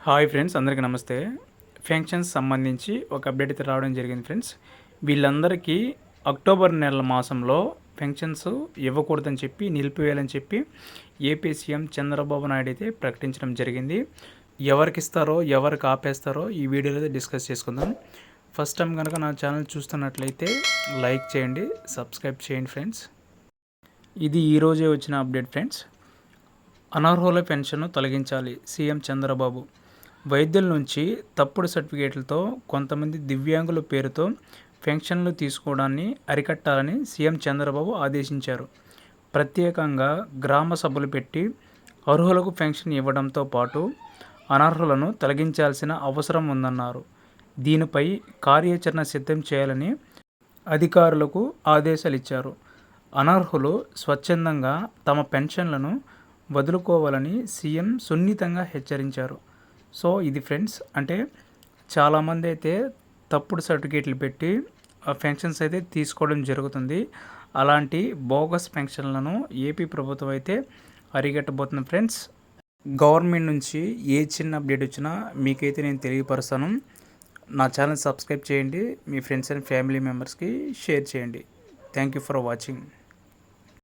Hi friends, అందరికీ నమస్తే. Pensions సంబంధించి ఒక అప్డేట్ అయితే రావడం జరిగింది ఫ్రెండ్స్. వీళ్ళందరికీ అక్టోబర్ నెల మాసంలో పెన్షన్స్ ఇవ్వకూడదని చెప్పి, నిలిపివేయాలని చెప్పి ఏపీ సీఎం చంద్రబాబు నాయుడు అయితే ప్రకటించడం జరిగింది. ఎవరికి ఇస్తారో, ఎవరికి ఆపేస్తారో ఈ వీడియోలో అయితే డిస్కస్ చేసుకుందాం. ఫస్ట్ టైం కనుక నా ఛానల్ చూస్తున్నట్లయితే లైక్ చేయండి, సబ్స్క్రైబ్ చేయండి ఫ్రెండ్స్. ఇది ఈరోజే వచ్చిన అప్డేట్ ఫ్రెండ్స్. అనర్హుల పెన్షన్ను తొలగించాలి సీఎం చంద్రబాబు. వైద్యుల నుంచి తప్పుడు సర్టిఫికేట్లతో కొంతమంది దివ్యాంగుల పేరుతో పెన్షన్లు తీసుకోవడాన్ని అరికట్టాలని సీఎం చంద్రబాబు ఆదేశించారు. ప్రత్యేకంగా గ్రామ సభలు పెట్టి అర్హులకు పెన్షన్ ఇవ్వడంతో పాటు అనర్హులను తొలగించాల్సిన అవసరం ఉందన్నారు. దీనిపై కార్యాచరణ సిద్ధం చేయాలని అధికారులకు ఆదేశాలు ఇచ్చారు. అనర్హులు స్వచ్ఛందంగా తమ పెన్షన్లను వదులుకోవాలని సీఎం సున్నితంగా హెచ్చరించారు. సో ఇది ఫ్రెండ్స్, అంటే చాలామంది అయితే తప్పుడు సర్టిఫికేట్లు పెట్టి పెన్షన్స్ అయితే తీసుకోవడం జరుగుతుంది. అలాంటి బోగస్ పెన్షన్లను ఏపీ ప్రభుత్వం అయితే అరికట్టబోతుంది ఫ్రెండ్స్. గవర్నమెంట్ నుంచి ఏ చిన్న అప్డేట్ వచ్చినా మీకైతే నేను తెలియపరుస్తాను. నా ఛానల్ సబ్స్క్రైబ్ చేయండి, మీ ఫ్రెండ్స్ అండ్ ఫ్యామిలీ మెంబర్స్కి షేర్ చేయండి. Thank you for watching.